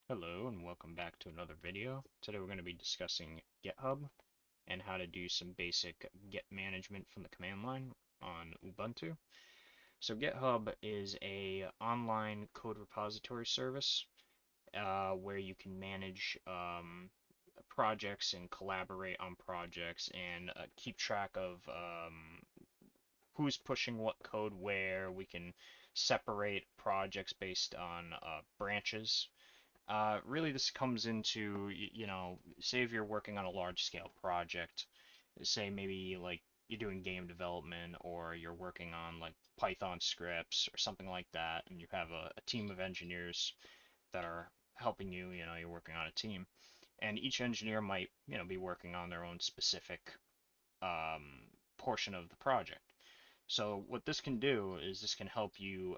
Hello and welcome back to another video. Today we're going to be discussing GitHub and how to do some basic Git management from the command line on Ubuntu. So GitHub is a online code repository service where you can manage projects and collaborate on projects and keep track of who's pushing what code where. We can separate projects based on branches. Really, this comes into, say if you're working on a large scale project, say maybe like you're doing game development or you're working on like Python scripts or something like that, and you have a team of engineers that are helping you, you're working on a team, and each engineer might, be working on their own specific portion of the project. So what this can do is this can help you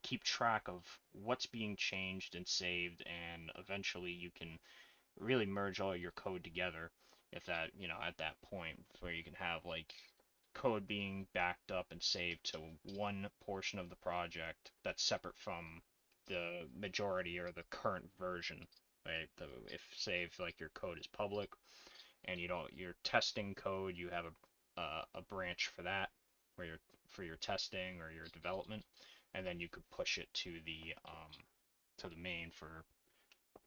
keep track of what's being changed and saved, and eventually you can really merge all your code together if that, at that point where you can have like code being backed up and saved to one portion of the project that's separate from the majority or the current version, right? If say if like your code is public and you're testing code, you have a branch for that where you're for your testing or your development, and then you could push it to the main for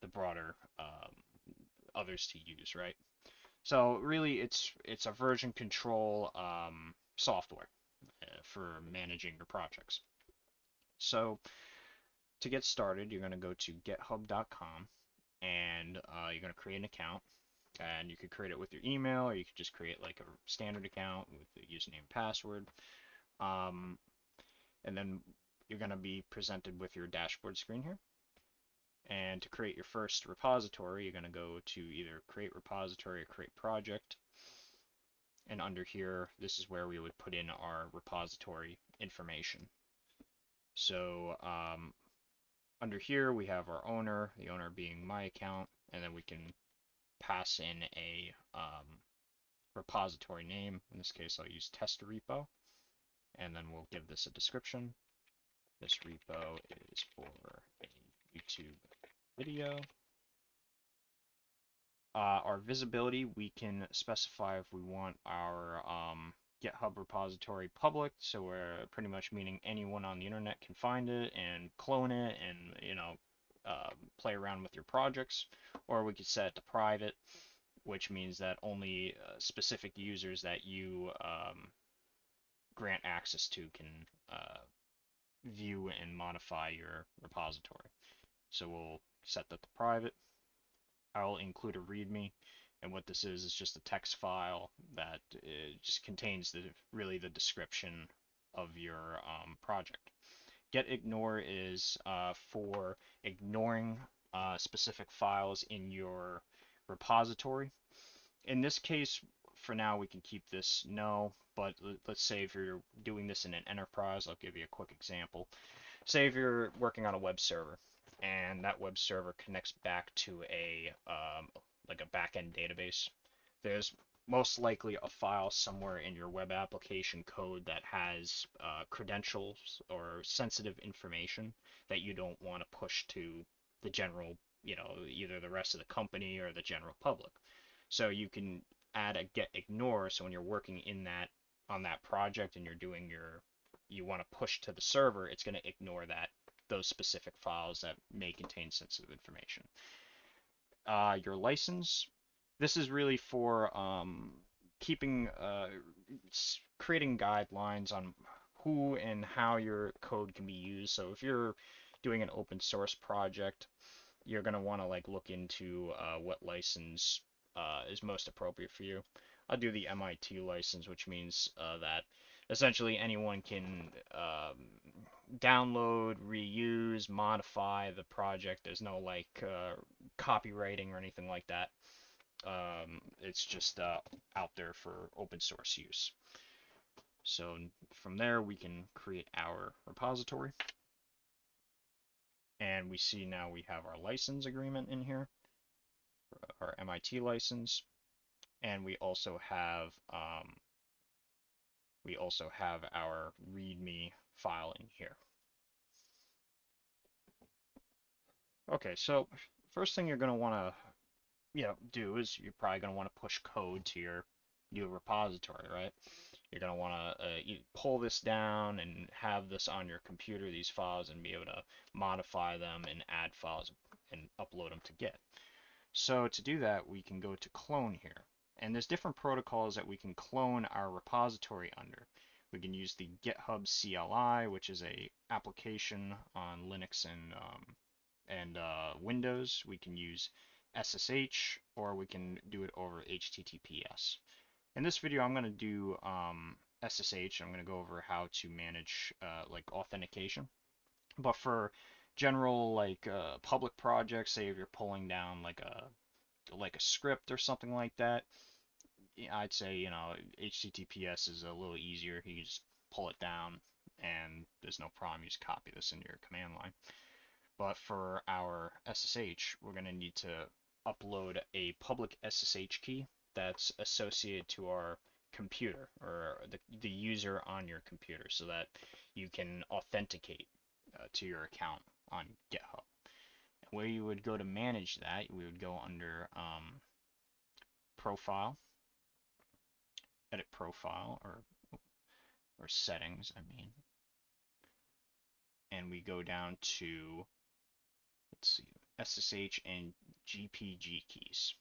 the broader others to use, right? So really, it's a version control software for managing your projects. So to get started, you're going to go to github.com and you're going to create an account. And you could create it with your email, or you could just create like a standard account with the username and password. Um, and then you're going to be presented with your dashboard screen here. And to create your first repository, you're going to go to either create repository or create project. And under here, this is where we would put in our repository information. So under here, we have our owner, the owner being my account, and then we can pass in a repository name. In this case, I'll use test repo, and then we'll give this a description. This repo is for a YouTube video. Our visibility, we can specify if we want our GitHub repository public, so we're pretty much meaning anyone on the internet can find it and clone it and, play around with your projects. Or we could set it to private, which means that only specific users that you grant access to can view and modify your repository. So we'll set that to private. I'll include a README, and what this is just a text file that just contains really the description of your project. Get ignore is for ignoring specific files in your repository. In this case, for now, we can keep this no, but let's say if you're doing this in an enterprise, I'll give you a quick example. Say if you're working on a web server, and that web server connects back to a like a backend database. There's most likely a file somewhere in your web application code that has credentials or sensitive information that you don't want to push to the general, either the rest of the company or the general public. So you can add a get ignore. So when you're working in that on that project and you want to push to the server, it's going to ignore those specific files that may contain sensitive information. Your license. This is really for keeping, creating guidelines on who and how your code can be used. So if you're doing an open source project, you're going to want to like look into what license is most appropriate for you. I'll do the MIT license, which means that essentially anyone can download, reuse, modify the project. There's no like copywriting or anything like that. It's just out there for open source use. So from there we can create our repository. And we see now we have our license agreement in here, our MIT license, and we also have our README file in here. Okay, so first thing you're going to want to do is you're probably going to want to push code to your new repository, right? You're going to want to pull this down and have this on your computer, these files, and be able to modify them and add files and upload them to Git. So to do that, we can go to clone here. And there's different protocols that we can clone our repository under. We can use the GitHub CLI, which is a application on Linux and Windows. We can use SSH, or we can do it over HTTPS. In this video, I'm going to do SSH. I'm going to go over how to manage like authentication. But for general like public projects, say if you're pulling down like a script or something like that, I'd say HTTPS is a little easier. You just pull it down, and there's no problem. You just copy this into your command line. But for our SSH, we're going to need to upload a public SSH key that's associated to our computer, or the user on your computer, so that you can authenticate to your account on GitHub. Where you would go to manage that, we would go under Profile, Edit Profile, or Settings, I mean. And we go down to, let's see, SSH and GPG keys.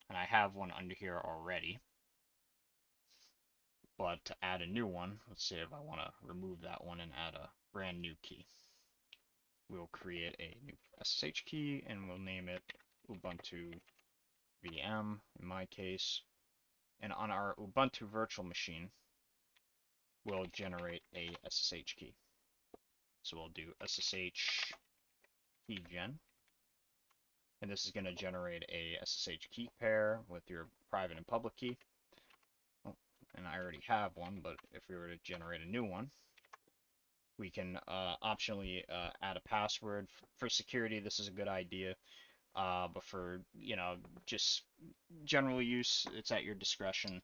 And I have one under here already. But to add a new one, let's say if I want to remove that one and add a brand new key, we'll create a new SSH key and we'll name it Ubuntu VM in my case. And on our Ubuntu virtual machine, we'll generate a SSH key. So we'll do SSH keygen. And this is going to generate a SSH key pair with your private and public key. Oh, and I already have one, but if we were to generate a new one, we can optionally add a password. For security, this is a good idea. But for, just general use, it's at your discretion.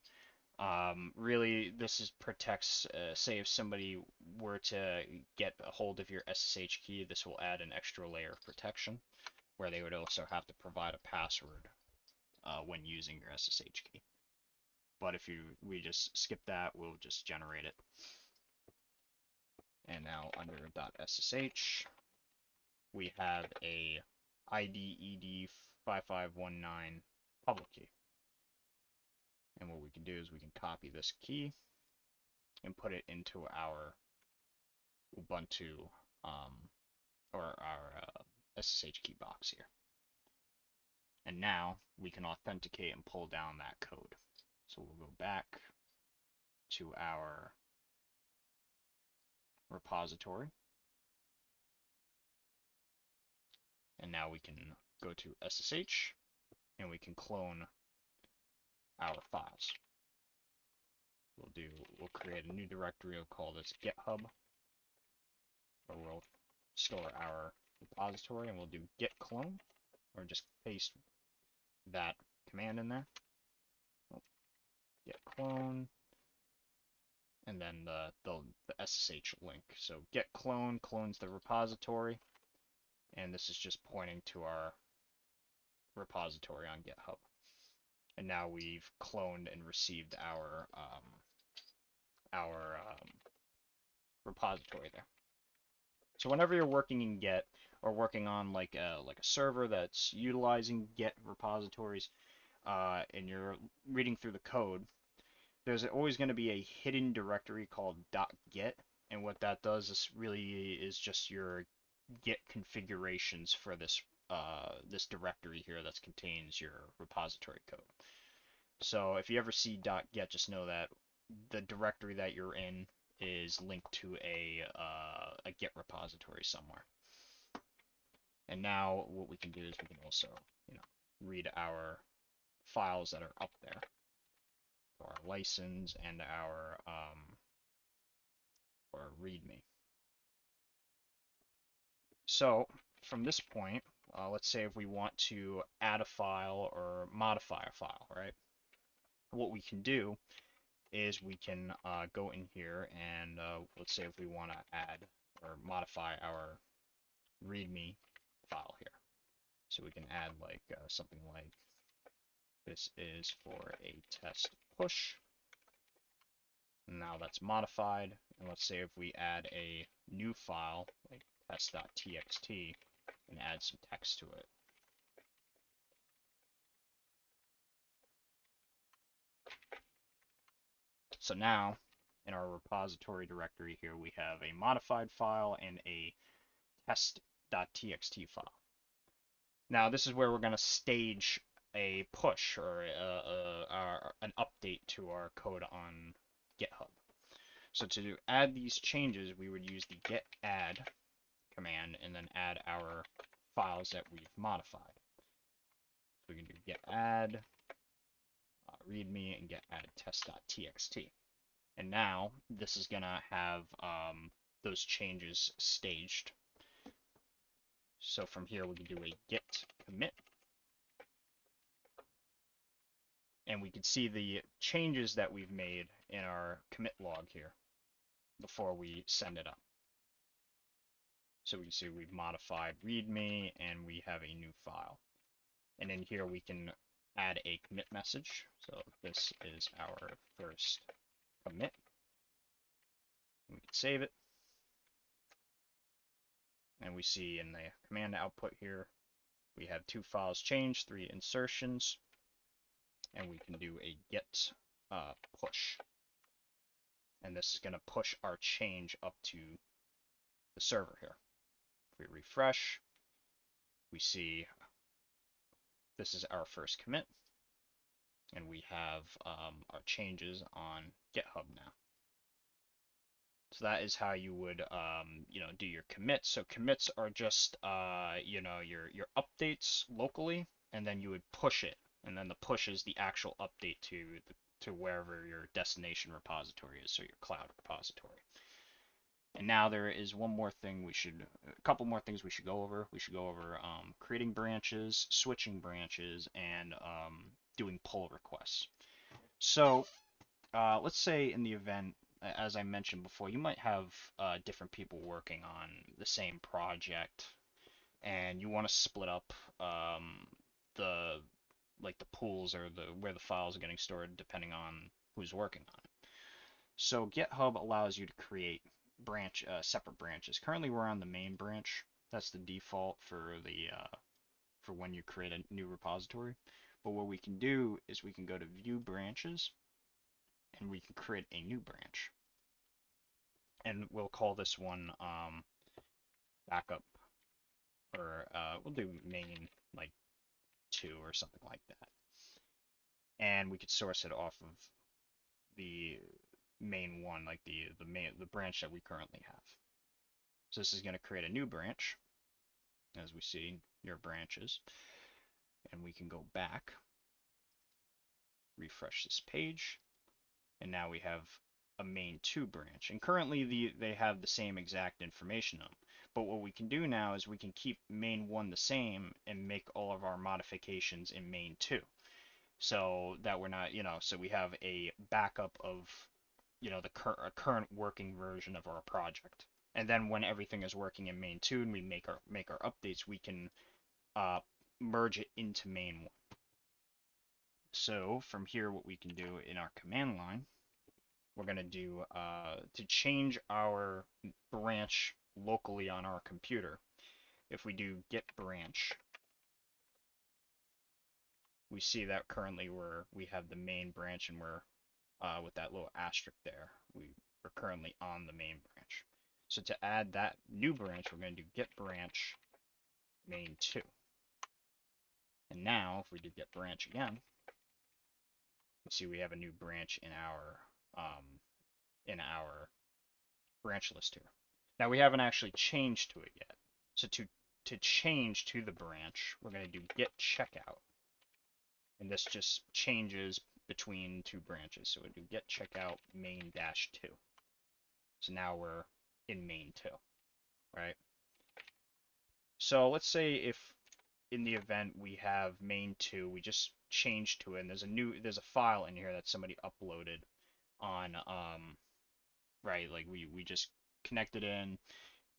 Really, this protects, say if somebody were to get a hold of your SSH key, this will add an extra layer of protection, where they would also have to provide a password when using your SSH key. But if we just skip that, we'll just generate it. And now under .sh, we have a IDED 5519 public key. And what we can do is we can copy this key and put it into our Ubuntu or our SSH key box here. And now we can authenticate and pull down that code. So we'll go back to our repository. And now we can go to SSH and we can clone our files. We'll create a new directory. We'll call this GitHub, where we'll store our repository, and we'll do git clone, or just paste that command in there. Git clone, and then the SSH link. So git clone clones the repository, and this is just pointing to our repository on GitHub. And now we've cloned and received our repository there. So whenever you're working in Git, or working on like a server that's utilizing Git repositories, and you're reading through the code, there's always going to be a hidden directory called .git, and what that does is really is just your Git configurations for this this directory here that contains your repository code. So if you ever see .git, just know that the directory that you're in is linked to a Git repository somewhere. And now what we can do is we can also, read our files that are up there, so our license and our README. So from this point, let's say if we want to add a file or modify a file, right? What we can do is we can go in here and let's say if we want to add or modify our README file here. So we can add like something like this is for a test push. And now that's modified. And let's say if we add a new file like test.txt and add some text to it. So now in our repository directory here we have a modified file and a test.txt file. Now this is where we're going to stage a push or an update to our code on GitHub. So to add these changes, we would use the git add command and then add our files that we've modified. So we can do git add, readme, and git add test.txt. And now this is going to have those changes staged. So from here we can do a git commit. And we can see the changes that we've made in our commit log here before we send it up. So we can see we've modified readme and we have a new file. And in here we can add a commit message. So this is our first commit. We can save it. And we see in the command output here, we have 2 files changed, 3 insertions, and we can do a git push. And this is going to push our change up to the server here. If we refresh, we see this is our first commit, and we have our changes on GitHub now. So that is how you would, do your commits. So commits are just, your updates locally, and then you would push it, and then the push is the actual update to wherever your destination repository is, so your cloud repository. And now there is a couple more things we should go over. We should go over creating branches, switching branches, and doing pull requests. So let's say in the event, as I mentioned before, you might have different people working on the same project, and you want to split up the pools or where the files are getting stored depending on who's working on it. So GitHub allows you to create separate branches. Currently we're on the main branch. That's the default for when you create a new repository. But what we can do is we can go to view branches and we can create a new branch. And we'll call this one backup, or we'll do main like 2 or something like that. And we could source it off of the main one, like the branch that we currently have. So this is going to create a new branch, as we see your branches, and we can go back, refresh this page, and now we have a main 2 branch. And currently they have the same exact information on them. But what we can do now is we can keep main 1 the same and make all of our modifications in main 2. So that we're not, so we have a backup of, a current working version of our project. And then when everything is working in main 2 and we make our updates, we can merge it into main 1. So from here, what we can do in our command line, we're going to do to change our branch locally on our computer. If we do git branch, we see that currently we have the main branch, and we're with that little asterisk there, we're currently on the main branch. So to add that new branch, we're going to do git branch main 2. And now if we do git branch again, you see we have a new branch in our branch list here. Now we haven't actually changed to it yet. So to change to the branch, we're going to do git checkout. And this just changes between 2 branches. So we do git checkout main-2. So now we're in main 2, right? So let's say if in the event we have main 2, we just change to it, and there's a file in here that somebody uploaded on right, like we just connected in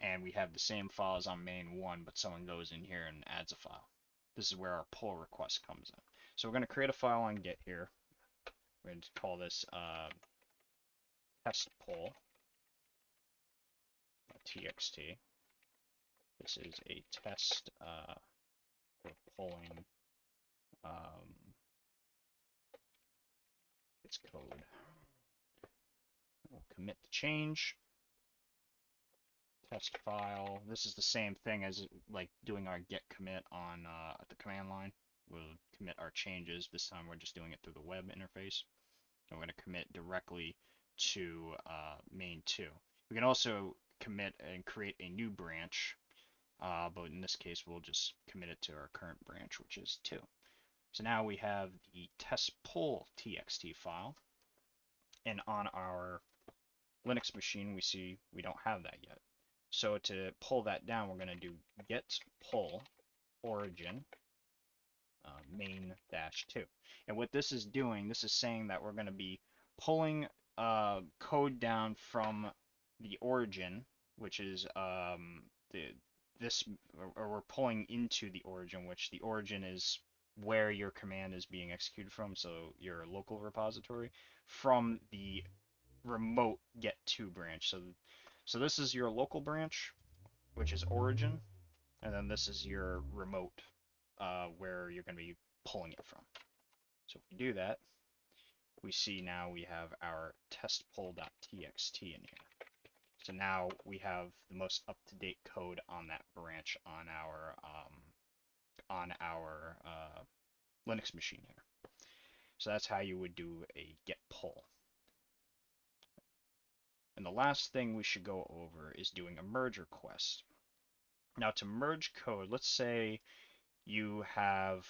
and we have the same files on main 1, but someone goes in here and adds a file. This is where our pull request comes in. So we're going to create a file on Git here. We're going to call this test pull.txt. This is a test for pulling its code. We'll commit the change. Test file. This is the same thing as like doing our git commit on the command line. We'll commit our changes. This time we're just doing it through the web interface. And we're going to commit directly to main2. We can also commit and create a new branch, but in this case we'll just commit it to our current branch, which is 2. So now we have the test pull.txt file, and on our Linux machine we see we don't have that yet. So to pull that down, we're going to do git pull origin main-2. And what this is doing, this is saying that we're going to be pulling code down from the origin, which is we're pulling into the origin, which the origin is where your command is being executed from, so your local repository, from the remote get2 branch. So this is your local branch, which is origin, and then this is your remote, where you're going to be pulling it from. So if we do that, we see now we have our test pull.txt in here. So now we have the most up-to-date code on that branch on our Linux machine here. So that's how you would do a get pull. And the last thing we should go over is doing a merge request. Now to merge code, let's say you have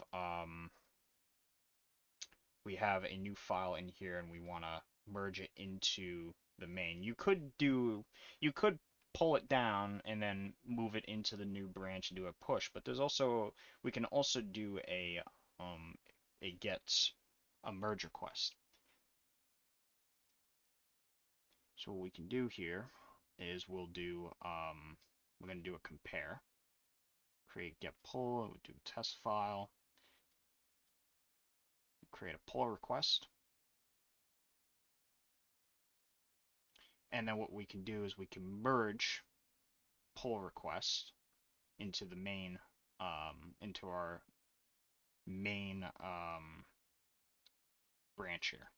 we have a new file in here and we want to merge it into the main. You could pull it down and then move it into the new branch and do a push, but we can also do a merge request. So what we can do here is we're going to do a compare. Create get pull, we'll do test file, create a pull request. And then what we can do is we can merge pull request into the main, into our main branch here.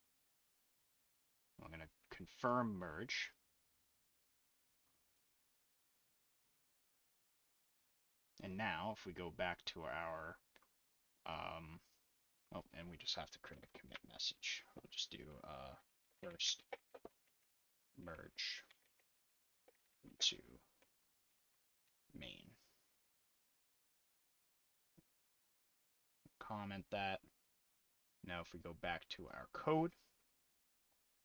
I'm going to confirm merge. And now if we go back to our, oh, and we just have to create a commit message. We'll just do first merge into main. Comment that. Now if we go back to our code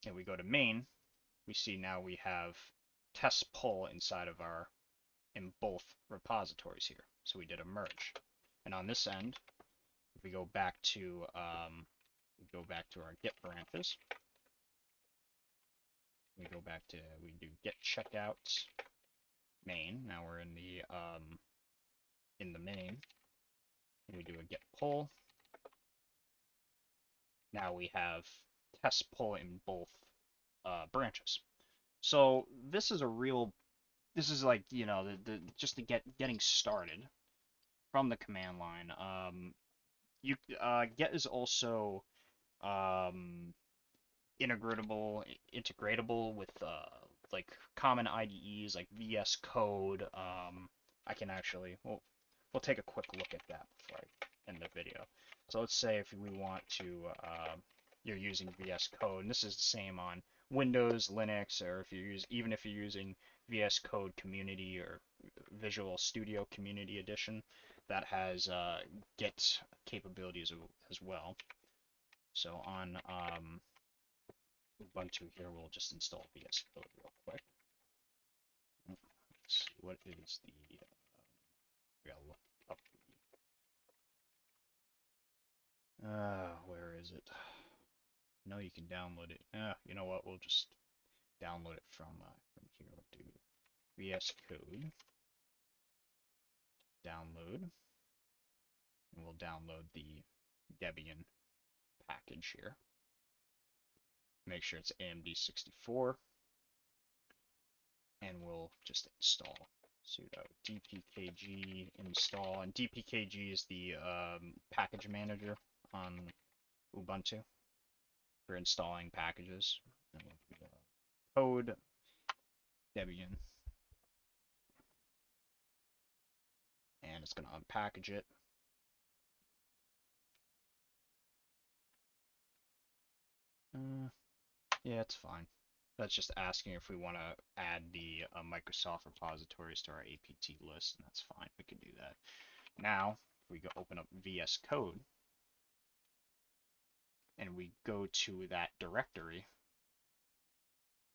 and we go to main, we see now we have test pull inside of in both repositories here. So we did a merge. And on this end, if we go back to our Git branches, we do git checkout main. Now we're in the main. We do a git pull. Now we have test pull in both branches. So this is like, you know, just to getting started from the command line. Get is also integratable with like common IDEs like VS Code. I can actually we'll take a quick look at that before I end the video. So let's say if we want to you're using VS Code, and this is the same on Windows, Linux, or even if you're using VS Code Community or Visual Studio Community Edition, that has Git capabilities as well. So on Ubuntu here, we'll just install VS Code real quick. Let's see, what is the we gotta look up where is it? No, you can download it. You know what? We'll just download it from here. We'll do VS Code download, and we'll download the Debian package here. Make sure it's AMD64, and we'll just install sudo dpkg install, and dpkg is the package manager on Ubuntu for installing packages. And we'll do, code Debian, and it's going to unpackage it. Yeah, it's fine. That's just asking if we want to add the Microsoft repositories to our apt list, and that's fine. We can do that. Now, if we go open up VS Code, and we go to that directory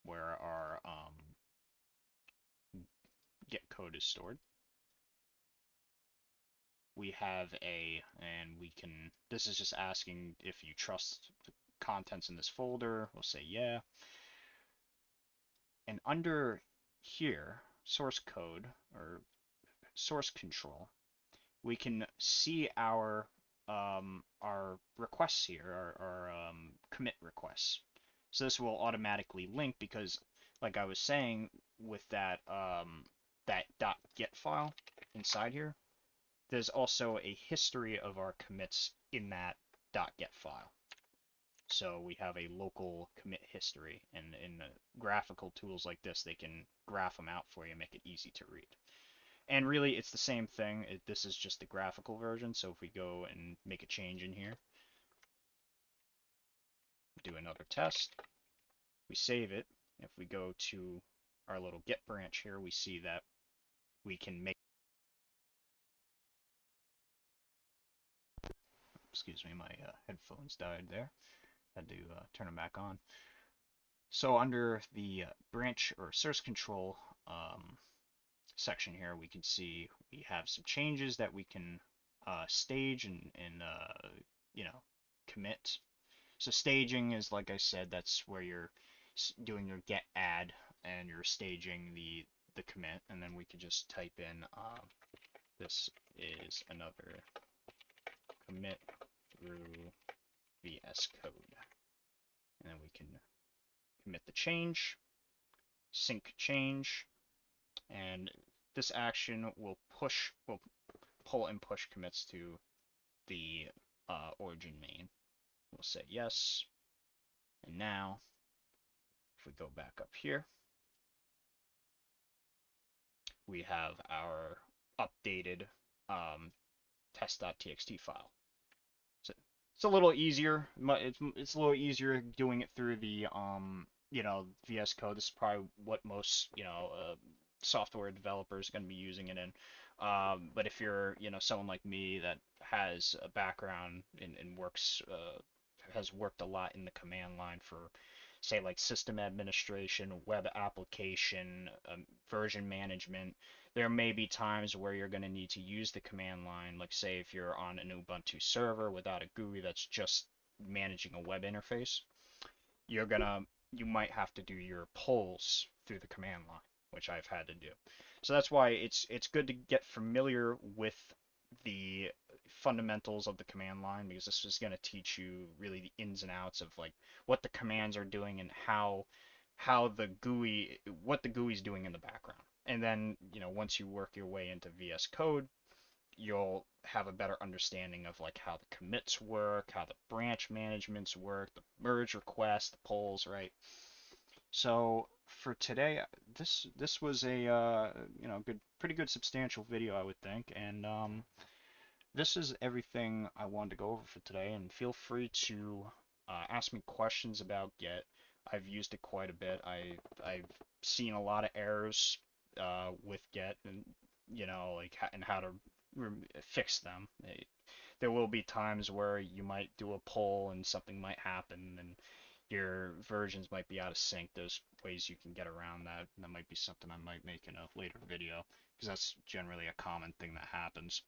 where our Git code is stored, we have and we can, this is just asking if you trust the contents in this folder. We'll say yeah. And under here, source code or source control, we can see our requests here, our commit requests. So this will automatically link because, like I was saying, with that that .git file inside here, there's also a history of our commits in that .git file. So we have a local commit history, and in graphical tools like this, they can graph them out for you and make it easy to read. And really, it's the same thing. This is just the graphical version. So if we go and make a change in here, do another test, we save it. If we go to our little Git branch here, we see that we can make, excuse me, my headphones died there. Had to turn them back on. So under the branch or source control section here, we can see we have some changes that we can stage and you know, commit. So staging is, like I said, that's where you're doing your get add and you're staging the commit, and then we could just type in this is another commit through VS Code, and then we can commit the change, sync change, and this action will pull and push commits to the origin main. We'll say yes, and now if we go back up here, we have our updated test.txt file. So it's a little easier. It's a little easier doing it through the you know, VS Code. This is probably what most, you know, software developers are going to be using it in. But if you're, you know, someone like me that has a background and works has worked a lot in the command line for, say, like system administration, web application, version management, there may be times where you're going to need to use the command line, like say if you're on an Ubuntu server without a GUI that's just managing a web interface, you might have to do your polls through the command line, which I've had to do. So that's why it's good to get familiar with the fundamentals of the command line, because this is going to teach you really the ins and outs of like what the commands are doing and how the GUI, what the GUI is doing in the background. And then, you know, once you work your way into VS Code, you'll have a better understanding of like how the commits work, how the branch managements work, the merge requests, the polls, right? So for today, this was a you know, pretty good substantial video, I would think, and this is everything I wanted to go over for today. And feel free to ask me questions about Git. I've used it quite a bit. I've seen a lot of errors with Git, and you know, like and how to fix them. There will be times where you might do a poll and something might happen, and your versions might be out of sync. There's ways you can get around that. That might be something I might make in a later video, because that's generally a common thing that happens.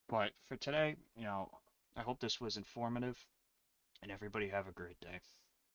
But for today, you know, I hope this was informative, and everybody have a great day.